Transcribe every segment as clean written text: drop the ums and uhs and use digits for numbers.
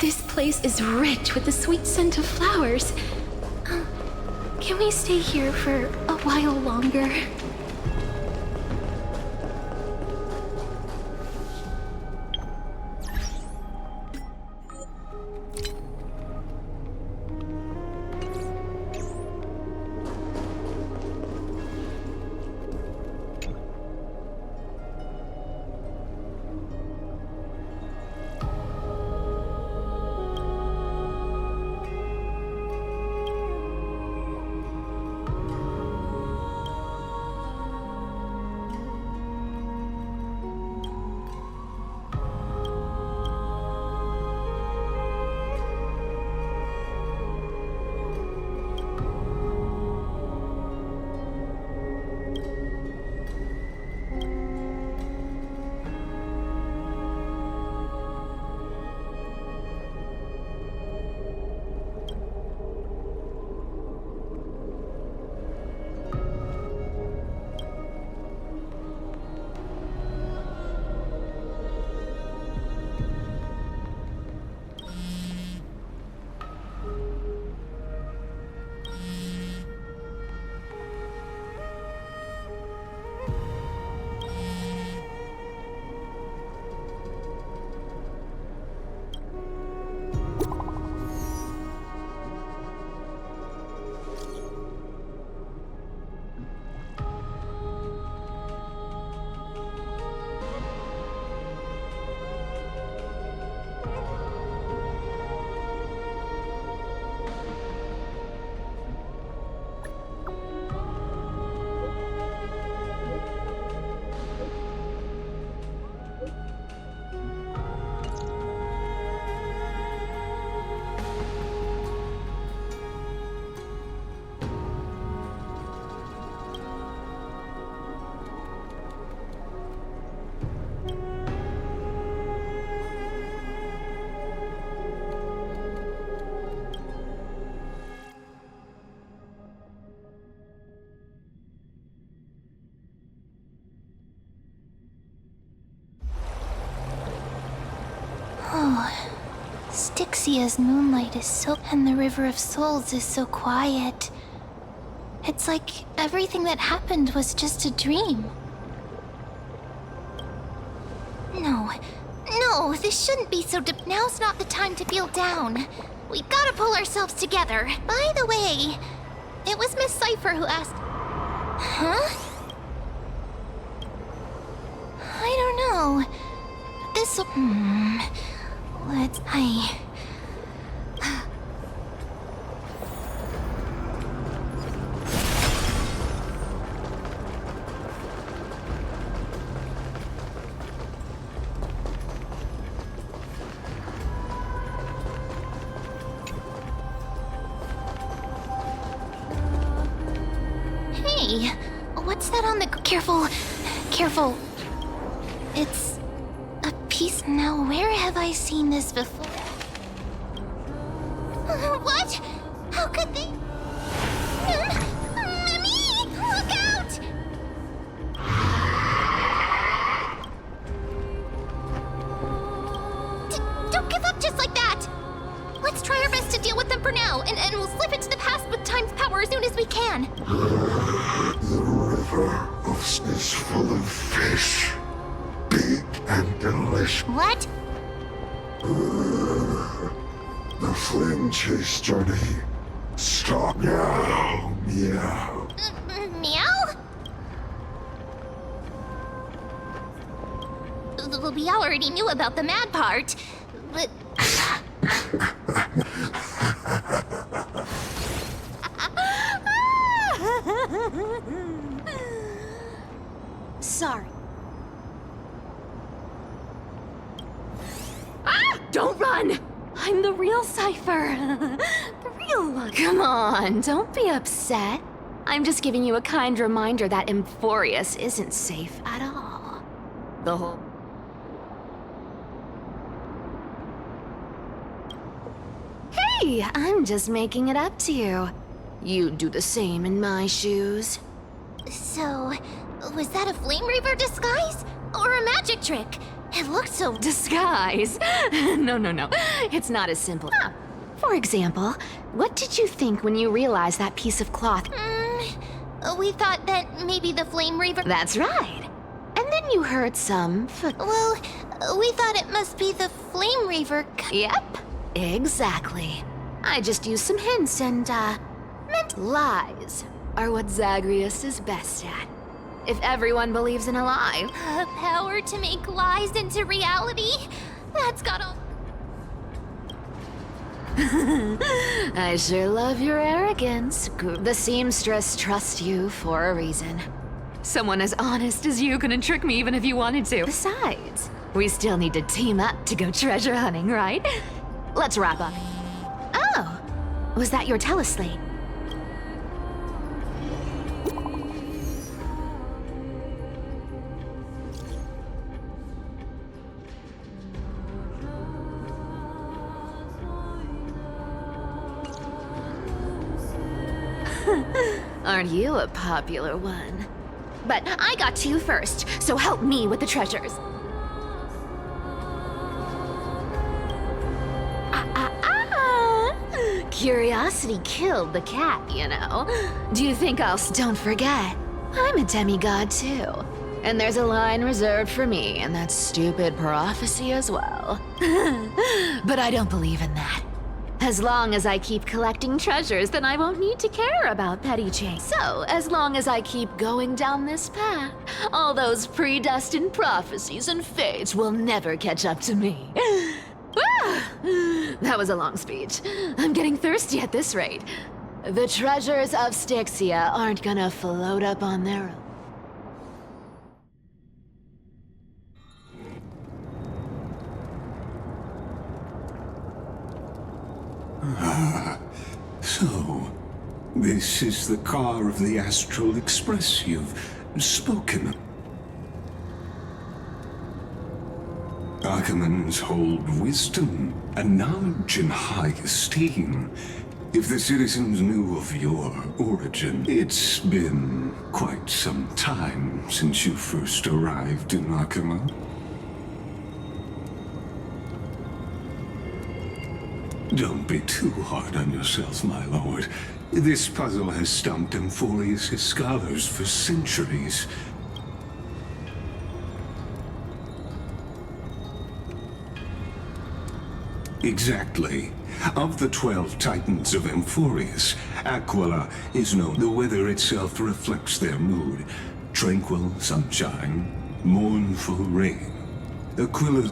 This place is rich with the sweet scent of flowers. Can we stay here for a while longer? Styxia's moonlight is so... and the River of Souls is so quiet. It's like everything that happened was just a dream. No, this shouldn't be so deep. Now's not the time to feel down. We gotta pull ourselves together. By the way, it was Miss Cypher who asked... Huh? I don't know. This... Hey, what's that on the... Careful. It's a piece... Now, where have I seen this before? What? How could they... Mimi! Look out! Don't give up just like that! Let's try our best to deal with them for now, and we'll slip into the past with time's power as soon as we can. The river is full of fish. Big and delicious. What? The flame chase journey. Stop now, meow. Meow? We already knew about the mad part, but... Sorry. Don't run! I'm the real Cypher. The real one. Come on, don't be upset. I'm just giving you a kind reminder that Emphorius isn't safe at all. The whole... Hey, I'm just making it up to you. You'd do the same in my shoes. So, was that a Flame Reaver disguise? Or a magic trick? It looked so... Disguise? No. It's not as simple. For example, what did you think when you realized that piece of cloth? We thought that maybe the Flame Reaver... That's right. And then you heard some Well, we thought it must be the Flame Reaver... Yep, exactly. I just used some hints and, meant lies are what Zagreus is best at. If everyone believes in a lie... power to make lies into reality? That's gotta... I sure love your arrogance. The seamstress trusts you for a reason. Someone as honest as you couldn't trick me even if you wanted to. Besides, we still need to team up to go treasure hunting, right? Let's wrap up. Oh, was that your teleslate? Aren't you a popular one? But I got to you first, so help me with the treasures. Curiosity killed the cat, you know. Do you think Don't forget, I'm a demigod too. And there's a line reserved for me in that stupid prophecy as well. But I don't believe in that. As long as I keep collecting treasures, then I won't need to care about petty change. So, as long as I keep going down this path, all those predestined prophecies and fates will never catch up to me. That was a long speech. I'm getting thirsty at this rate. The treasures of Styxia aren't gonna float up on their own. So, this is the car of the Astral Express you've spoken of. Archimans hold wisdom and knowledge in high esteem. If the citizens knew of your origin, it's been quite some time since you first arrived in Archima. Don't be too hard on yourself, my lord. This puzzle has stumped Emphorius' scholars for centuries. Exactly. Of the 12 titans of Emphorius, Aquila is known. The weather itself reflects their mood. Tranquil sunshine, mournful rain. Aquila...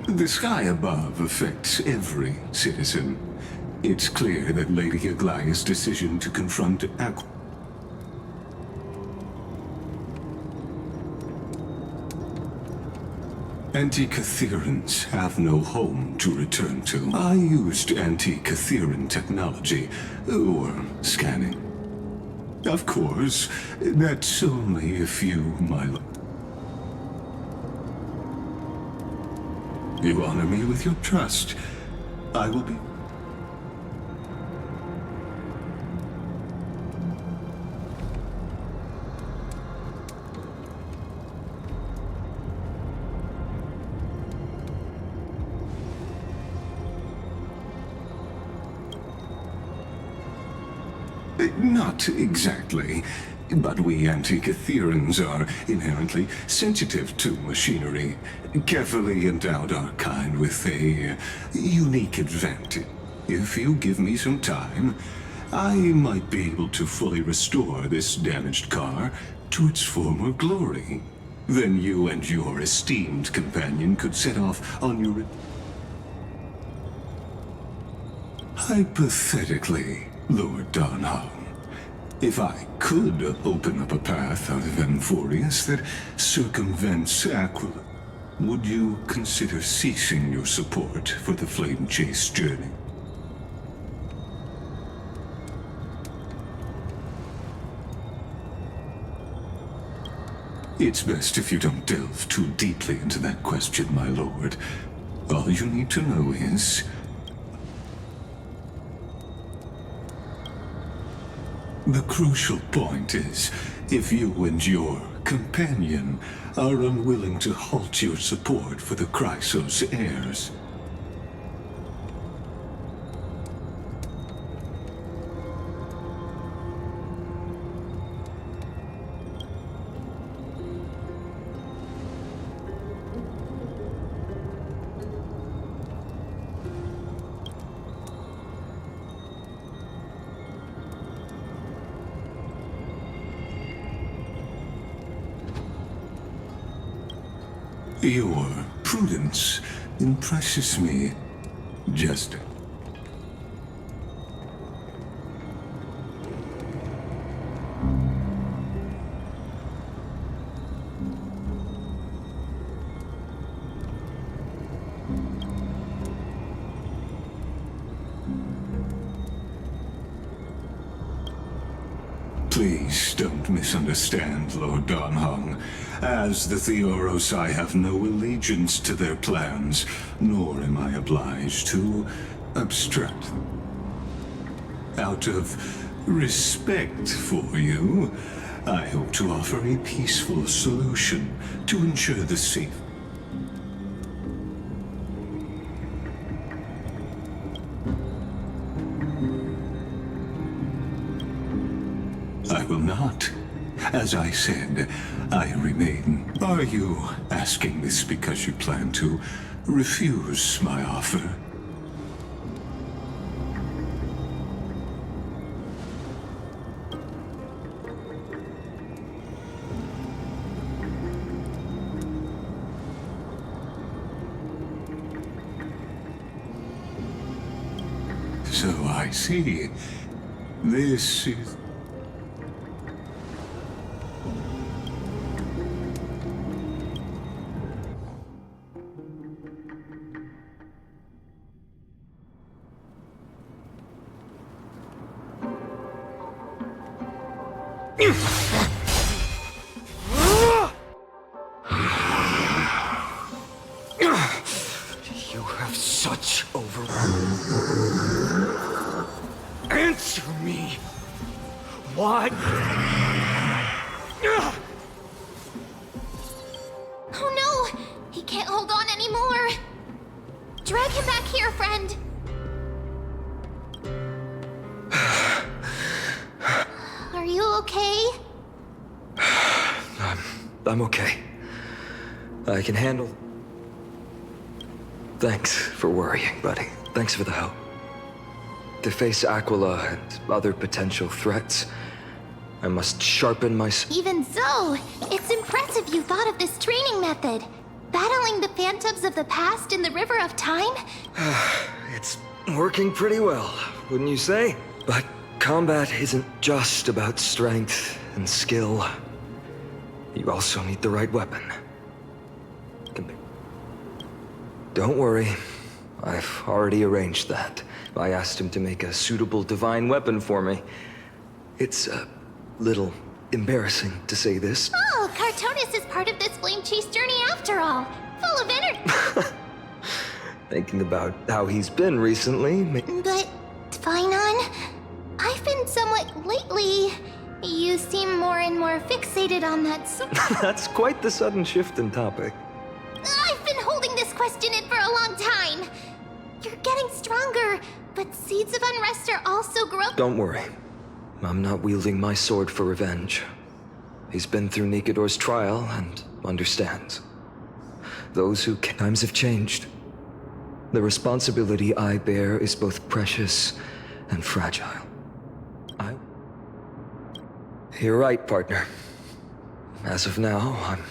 The sky above affects every citizen. It's clear that Lady Aglaya's decision to confront Aquila... Anti-Catherians have no home to return to. I used anti-Catheran technology, or scanning. Of course, that's only if you, my lord. You honor me with your trust. I will be... Not exactly. But we anti-Catherians are inherently sensitive to machinery. Carefully endowed our kind with a unique advantage. If you give me some time, I might be able to fully restore this damaged car to its former glory. Then you and your esteemed companion could set off on your... Hypothetically, Lord Darnholm. If I could open up a path out of Emphorius that circumvents Aquila, would you consider ceasing your support for the Flame Chase journey? It's best if you don't delve too deeply into that question, my lord. All you need to know is... the crucial point is, if you and your companion are unwilling to halt your support for the Chrysos heirs. Your prudence impresses me, Jester. Please don't misunderstand, Lord Donhong. As the Theoros, I have no allegiance to their plans, nor am I obliged to obstruct them. Out of respect for you, I hope to offer a peaceful solution to ensure the safe. I will not. As I said, I remain. Are you asking this because you plan to refuse my offer? So I see. This is... You have such over... Answer me! What? Oh no! He can't hold on anymore! Drag him back here, friend! Are you okay? I'm okay. I can handle... Thanks for worrying, buddy. Thanks for the help. To face Aquila and other potential threats, I must sharpen my... Even so, it's impressive you thought of this training method. Battling the phantoms of the past in the river of time? It's working pretty well, wouldn't you say? But combat isn't just about strength and skill. You also need the right weapon. Don't worry. I've already arranged that. I asked him to make a suitable divine weapon for me. It's a little embarrassing to say this. Oh, Cartonis is part of this flame chase journey after all. Full of energy. Thinking about how he's been recently. But, Finon, I've been somewhat lately. You seem more and more fixated on that That's quite the sudden shift in topic. I've been holding this question in for a long time. You're getting stronger, but seeds of unrest are also growing. Don't worry. I'm not wielding my sword for revenge. He's been through Nikador's trial and understands. Those who times have changed. The responsibility I bear is both precious and fragile. You're right, partner. As of now, I'm...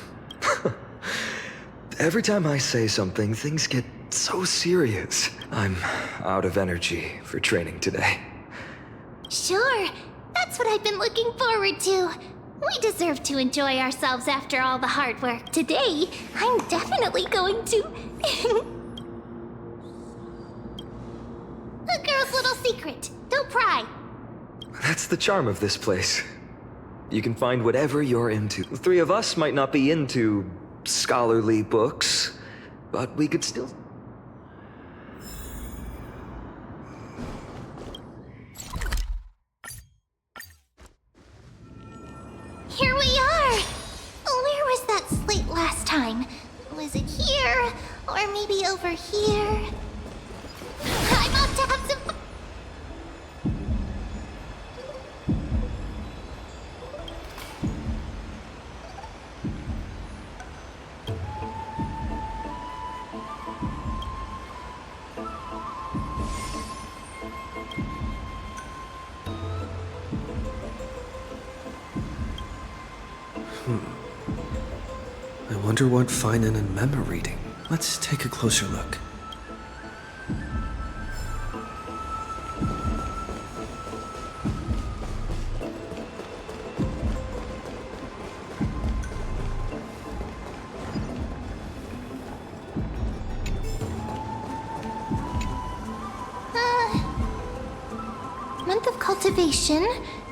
Every time I say something, things get so serious. I'm out of energy for training today. Sure, that's what I've been looking forward to. We deserve to enjoy ourselves after all the hard work. Today, I'm definitely going to... A girl's little secret. Don't pry. That's the charm of this place. You can find whatever you're into. The three of us might not be into scholarly books, but we could still... Here we are! Where was that slate last time? Was it here? Or maybe over here? I must have some... I wonder what Finan and Mem are reading. Let's take a closer look. Month of cultivation,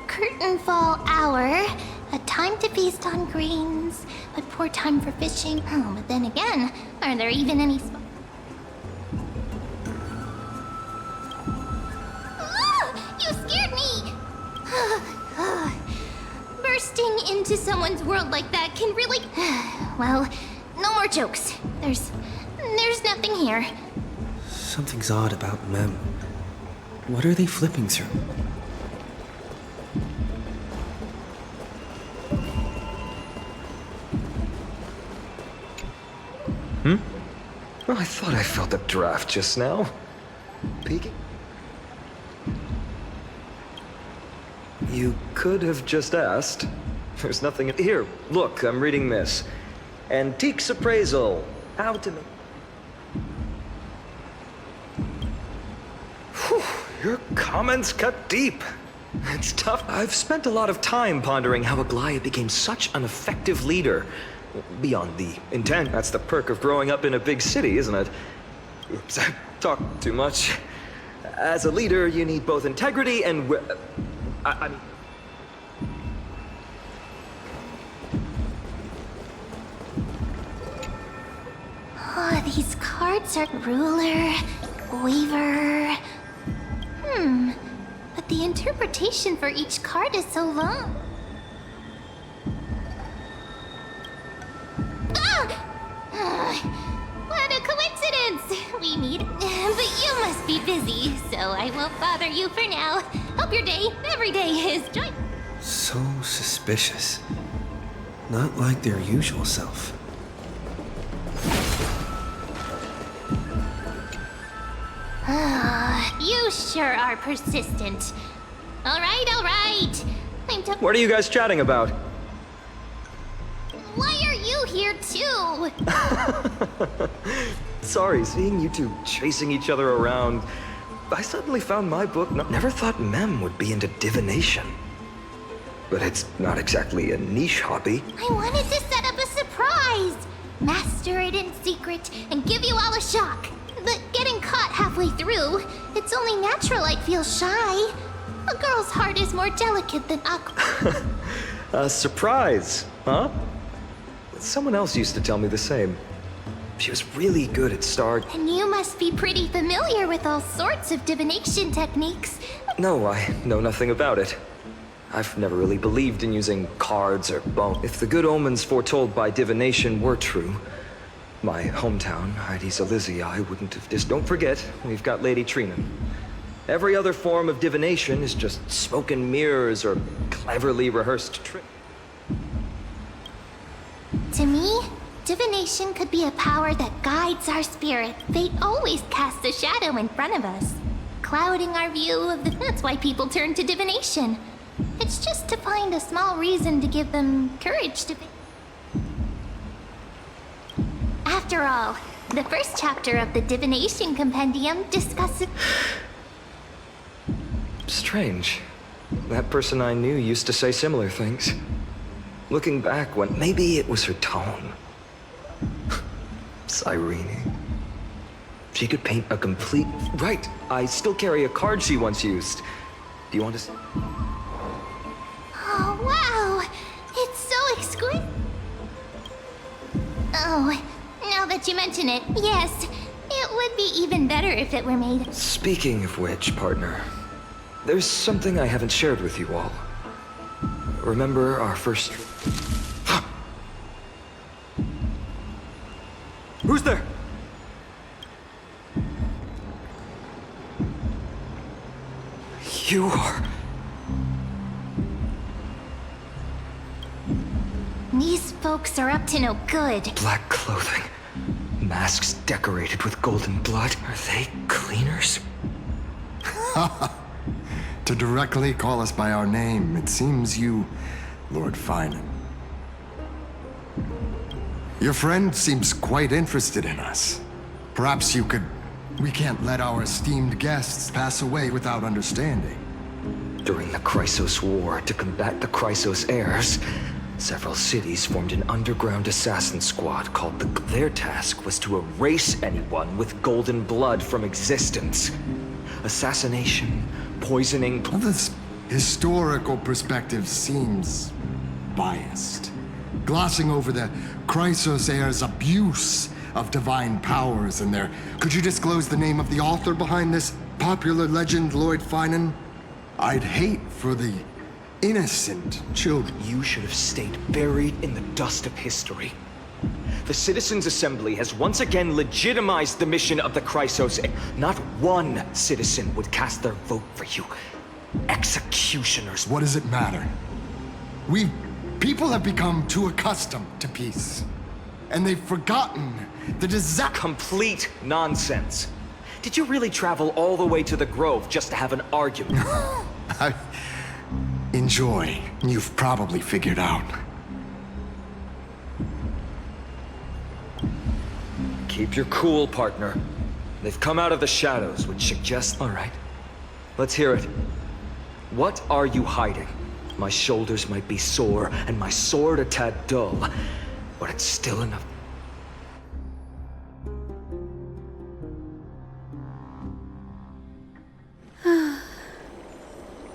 curtain fall hour, a time to feast on grains, but poor time for fishing. Oh, but then again, are there even any you scared me! Bursting into someone's world like that can really... Well, no more jokes. There's nothing here. Something's odd about Mem. What are they flipping through? Well, I thought I felt a draft just now. Peeking? You could have just asked. There's nothing... Here, look, I'm reading this. Antiques appraisal. How to make... Whew, your comments cut deep. It's tough. I've spent a lot of time pondering how Aglaya became such an effective leader. Beyond the intent, that's the perk of growing up in a big city, isn't it? Oops, I talked too much. As a leader, you need both integrity and... I mean... Oh, these cards are ruler, waver... But the interpretation for each card is so long. What a coincidence! We meet, but you must be busy, so I won't bother you for now. Hope your day, every day, is joy. So suspicious. Not like their usual self. You sure are persistent. All right. What are you guys chatting about? Why are you here too? Sorry, seeing you two chasing each other around. I suddenly found my book. Never thought Mem would be into divination. But it's not exactly a niche hobby. I wanted to set up a surprise. Master it in secret and give you all a shock. But getting caught halfway through, it's only natural I'd feel shy. A girl's heart is more delicate than awkward. A surprise, huh? Someone else used to tell me the same. She was really good at And you must be pretty familiar with all sorts of divination techniques. No, I know nothing about it. I've never really believed in using cards or bone. If the good omens foretold by divination were true, my hometown, Heidi's Elysia, wouldn't have just... Don't forget, we've got Lady Trina. Every other form of divination is just smoke and mirrors or cleverly rehearsed tricks. To me, divination could be a power that guides our spirit. Fate always casts a shadow in front of us, clouding our view of the... That's why people turn to divination. It's just to find a small reason to give them courage to be... After all, the first chapter of the Divination Compendium discusses... Strange. That person I knew used to say similar things. Looking back, when maybe it was her tone. Cyrene. She could paint a complete... Right, I still carry a card she once used. Do you want to... Oh, wow! Oh, now that you mention it, yes. It would be even better if it were made. Speaking of which, partner, there's something I haven't shared with you all. Remember our first... Who's there? You are... These folks are up to no good. Black clothing. Masks decorated with golden blood. Are they cleaners? To directly call us by our name, it seems you, Lord Finan. Your friend seems quite interested in us. Perhaps you could... We can't let our esteemed guests pass away without understanding. During the Chrysos War, to combat the Chrysos heirs, several cities formed an underground assassin squad called the... Their task was to erase anyone with golden blood from existence. Assassination, poisoning... Well, this historical perspective seems biased. Glossing over the Chrysos heirs' abuse of divine powers and their... Could you disclose the name of the author behind this popular legend, Lord Finan? I'd hate for the innocent children. You should have stayed buried in the dust of history. The Citizens' Assembly has once again legitimized the mission of the Chrysos. Not one citizen would cast their vote for you. Executioners. What does it matter? People have become too accustomed to peace. And they've forgotten the disaster. Complete nonsense. Did you really travel all the way to the Grove just to have an argument? Enjoy. You've probably figured out. Keep your cool, partner. They've come out of the shadows, which suggests... All right. Let's hear it. What are you hiding? My shoulders might be sore, and my sword a tad dull, but it's still enough.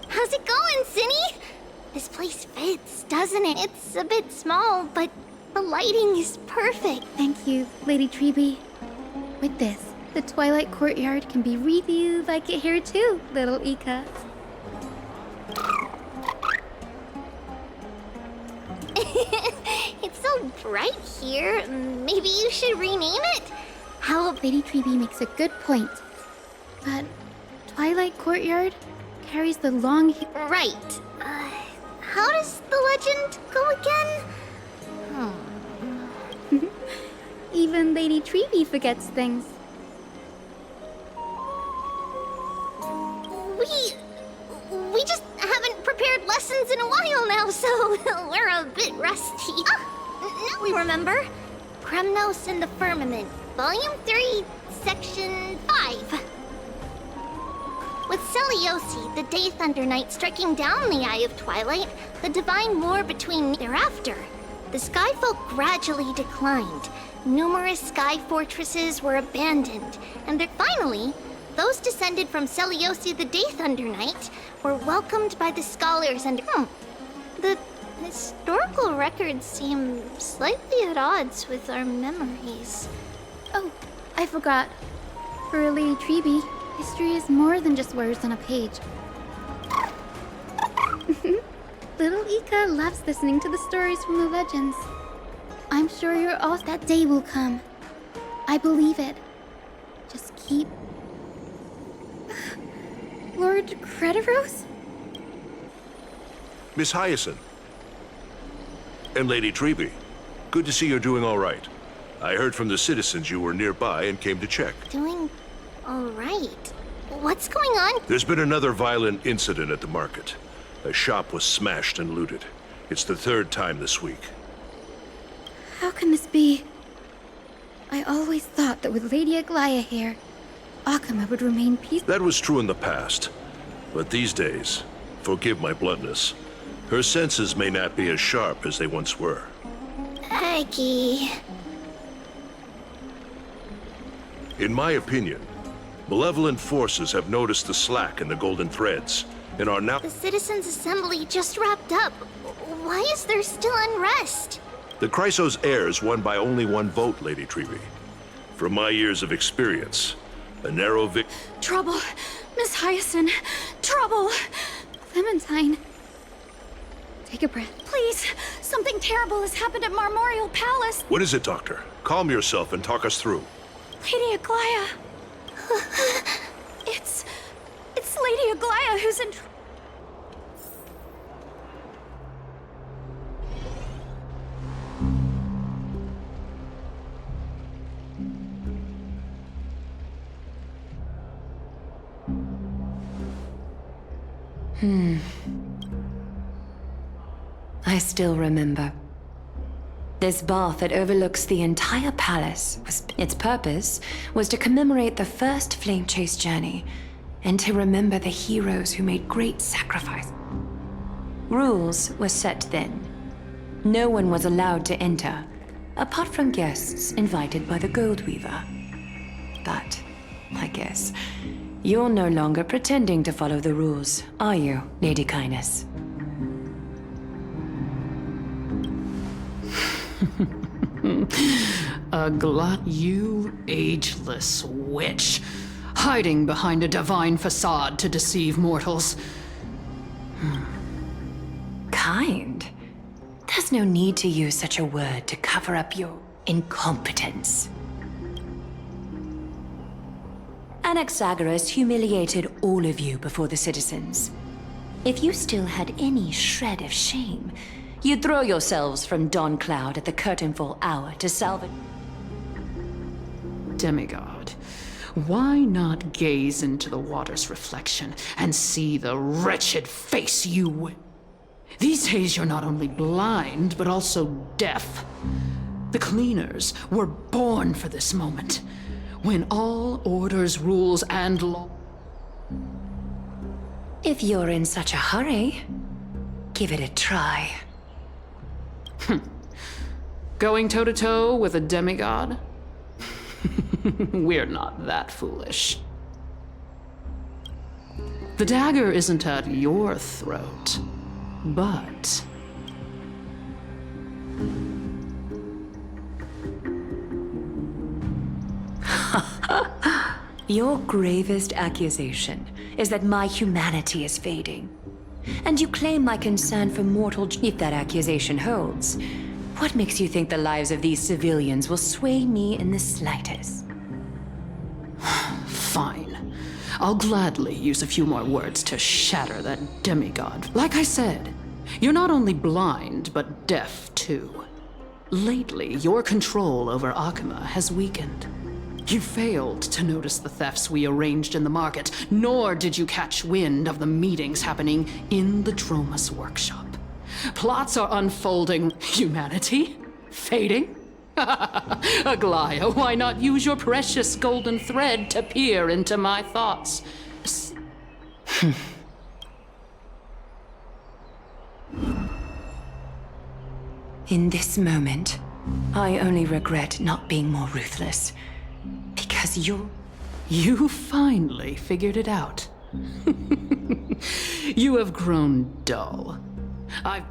How's it going, Cinny? This place fits, doesn't it? It's a bit small, but the lighting is perfect. Thank you, Lady Treby. With this, the Twilight Courtyard can be reviewed like it here too, little Ika. It's so bright here. Maybe you should rename it? How Lady Treby makes a good point. But Twilight Courtyard carries the long... Right. How does the legend go again? Even Lady Treby forgets things. We just haven't prepared lessons in a while now, so we're a bit rusty. Now we remember. Kremnos and the Firmament, Volume 3, Section 5. With Seliosi, the Day Thunder Knight, striking down the Eye of Twilight, the divine war between thereafter, the Skyfolk gradually declined. Numerous sky fortresses were abandoned, and finally, those descended from Seliosi, the Day Thunder Knight, were welcomed by the scholars and... The historical records seem slightly at odds with our memories. Oh, I forgot. For Lady Treby, history is more than just words on a page. Little Ika loves listening to the stories from the legends. I'm sure you're all... That day will come. I believe it. Just keep... Lord Crediros? Miss Hyacinth. And Lady Treby. Good to see you're doing all right. I heard from the citizens you were nearby and came to check. Doing all right. What's going on? There's been another violent incident at the market. A shop was smashed and looted. It's the third time this week. How can this be? I always thought that with Lady Aglaya here, Akama would remain peaceful. That was true in the past. But these days, forgive my bluntness, her senses may not be as sharp as they once were. Aggie. In my opinion, malevolent forces have noticed the slack in the golden threads and are now... The Citizens' Assembly just wrapped up. Why is there still unrest? The Chrysos heirs won by only one vote, Lady Treby. From my years of experience, a narrow Trouble! Miss Hyacinth! Trouble! Clementine. Take a breath. Please! Something terrible has happened at Marmorial Palace! What is it, Doctor? Calm yourself and talk us through. Lady Aglaya! It's Lady Aglaya who's in trouble. I still remember. This bath that overlooks the entire palace, its purpose was to commemorate the first flame chase journey, and to remember the heroes who made great sacrifice. Rules were set then. No one was allowed to enter, apart from guests invited by the Gold Weaver. But, I guess, you're no longer pretending to follow the rules, are you, Lady Kindness? You ageless witch, hiding behind a divine facade to deceive mortals. Kind? There's no need to use such a word to cover up your incompetence. Anaxagoras humiliated all of you before the citizens. If you still had any shred of shame, you'd throw yourselves from Dawn Cloud at the curtainfall hour to salvage. Demigod, why not gaze into the water's reflection and see the wretched face you... These days you're not only blind, but also deaf. The cleaners were born for this moment, when all orders, rules, and law... If you're in such a hurry, give it a try. Going toe-to-toe with a demigod? We're not that foolish. The dagger isn't at your throat, but... Your gravest accusation is that my humanity is fading. And you claim my concern for mortal... If that accusation holds, what makes you think the lives of these civilians will sway me in the slightest? Fine. I'll gladly use a few more words to shatter that demigod. Like I said, you're not only blind, but deaf too. Lately, your control over Akuma has weakened. You failed to notice the thefts we arranged in the market, nor did you catch wind of the meetings happening in the Dromus workshop. Plots are unfolding. Humanity? Fading? Aglaya, why not use your precious golden thread to peer into my thoughts? In this moment, I only regret not being more ruthless. Because You finally figured it out. You have grown dull. I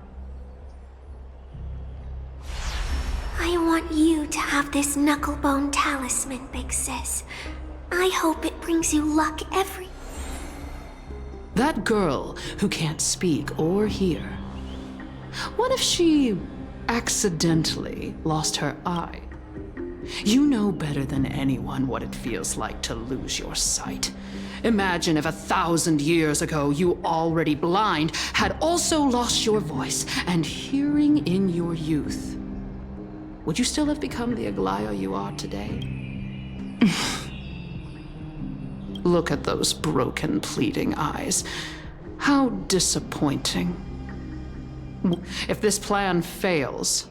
want you to have this knucklebone talisman, Big Sis. I hope it brings you luck every... That girl who can't speak or hear. What if she accidentally lost her eye? You know better than anyone what it feels like to lose your sight. Imagine if 1,000 years ago you, already blind, had also lost your voice and hearing in your youth. Would you still have become the Aglaya you are today? Look at those broken, pleading eyes. How disappointing. If this plan fails,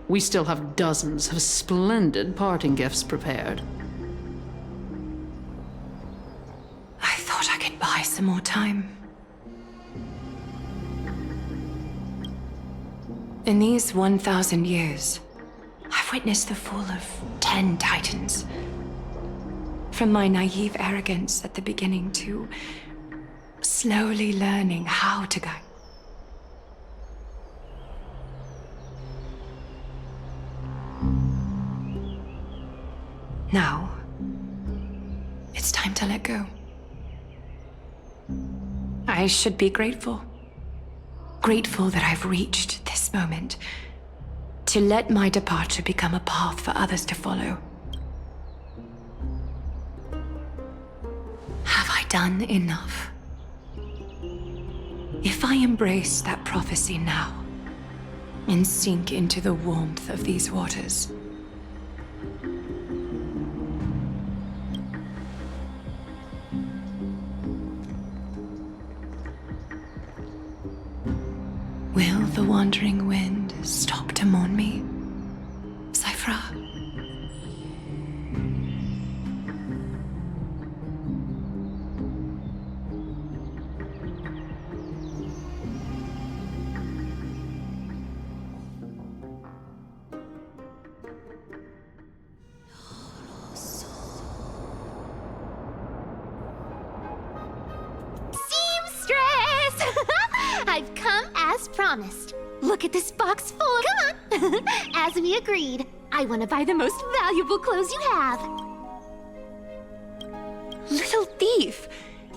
we still have dozens of splendid parting gifts prepared. I thought I could buy some more time. In these 1,000 years, I've witnessed the fall of 10 titans. From my naive arrogance at the beginning to slowly learning how to guide. Now, it's time to let go. I should be grateful. Grateful that I've reached this moment. To let my departure become a path for others to follow. Have I done enough? If I embrace that prophecy now, and sink into the warmth of these waters, will the wandering wind stop to mourn me, Cyphra? I've come as promised. Look at this box full of... Come on! As we agreed, I want to buy the most valuable clothes you have. Little thief!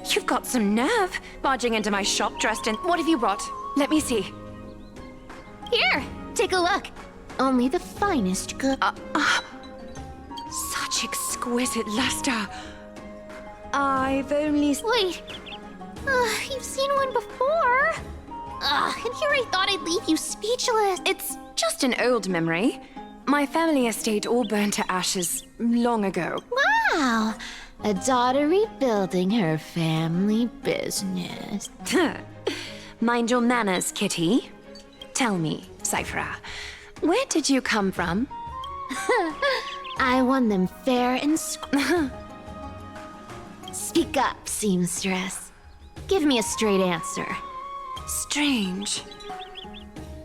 You've got some nerve, barging into my shop dressed in... What have you brought? Let me see. Here, take a look. Only the finest good... Such exquisite luster. I've only... Wait. You've seen one before. And here I thought I'd leave you speechless. It's just an old memory. My family estate all burned to ashes long ago. Wow. A daughter rebuilding her family business. Mind your manners, Kitty. Tell me, Cyphra, where did you come from? I won them fair and Speak up, seamstress. Give me a straight answer. Strange.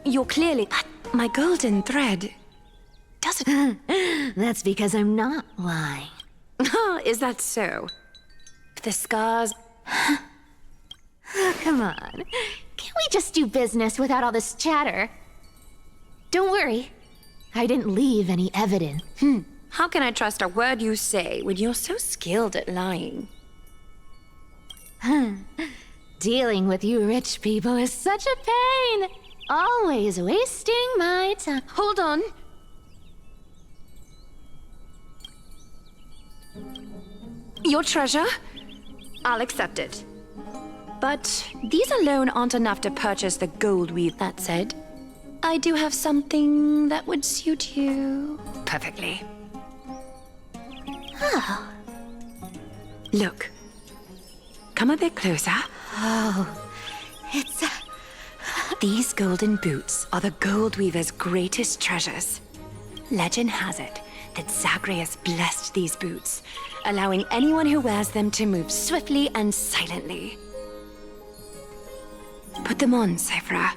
You're clearly... But my golden thread doesn't... That's because I'm not lying. Is that so? The scars... Oh, come on. Can't we just do business without all this chatter? Don't worry. I didn't leave any evidence. How can I trust a word you say when you're so skilled at lying? Dealing with you rich people is such a pain. Always wasting my time. Hold on. Your treasure? I'll accept it. But these alone aren't enough to purchase the gold weave. That said, I do have something that would suit you perfectly. Oh. Look. Come a bit closer. Oh, it's... These golden boots are the gold weaver's greatest treasures. Legend has it that Zagreus blessed these boots, allowing anyone who wears them to move swiftly and silently. Put them on, Cyphra.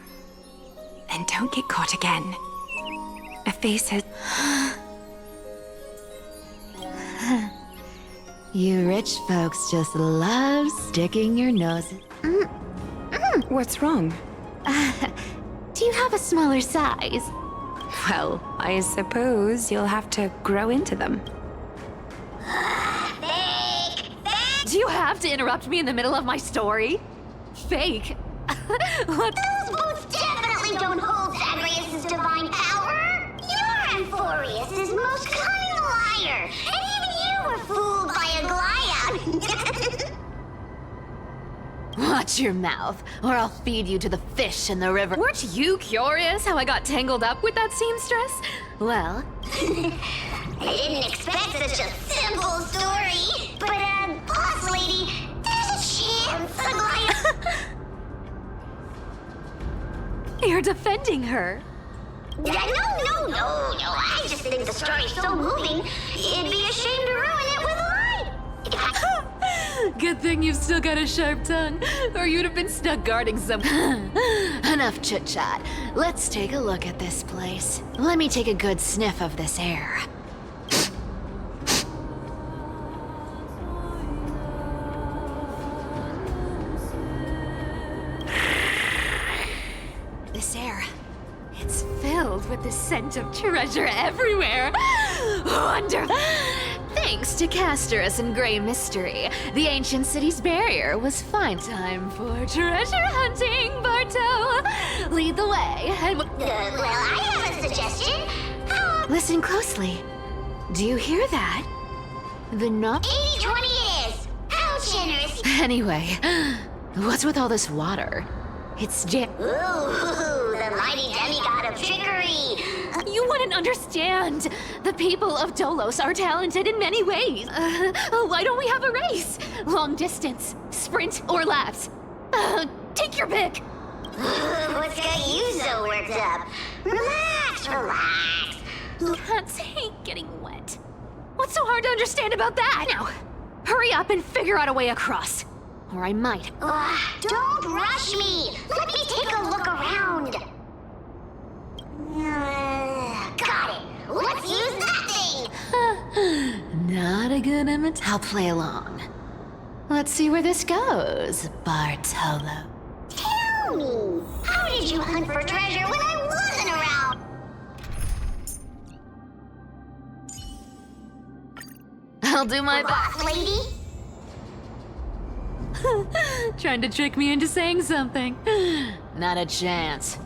And don't get caught again. A face has... You rich folks just love sticking your noses. What's wrong? Do you have a smaller size? Well, I suppose you'll have to grow into them. Fake! Do you have to interrupt me in the middle of my story? Fake? What? Those boots definitely don't hold Zagreus' divine power! You're Amphorius' most cunning liar! And even you were fooled by a Glyad! Watch your mouth, or I'll feed you to the fish in the river. Weren't you curious how I got tangled up with that seamstress? Well, I didn't expect such a simple story. But, boss lady, there's a chance a Glyad... you're defending her. No. I just think the story's so moving, it'd be a shame to ruin it with a lie. Good thing you've still got a sharp tongue, or you'd have been stuck guarding some... Enough chit-chat. Let's take a look at this place. Let me take a good sniff of this air. This air, it's filled with the scent of treasure everywhere. Wonderful. Thanks to Castorus and Grey Mystery, the ancient city's barrier was fine. Time for treasure hunting, Barto. Lead the way, and Well, I have a suggestion. listen closely. Do you hear that? The knock. 80-20 is. How generous. Anyway, what's with all this water? It's Ooh, the mighty demigod of trickery. You wouldn't understand. The people of Dolos are talented in many ways. Why don't we have a race? Long distance, sprint, or laps? Take your pick. What's got you so worked up? Relax, relax. Cats hate getting wet. What's so hard to understand about that? Now, hurry up and figure out a way across. Or I might. Don't rush me. Let me take a look around. Got it. Let's use that thing. Not a good imitation. I'll play along. Let's see where this goes, Bartolo. Tell me, how did you hunt for treasure when I wasn't around? I'll do my Boss lady? best. Trying to trick me into saying something. Not a chance.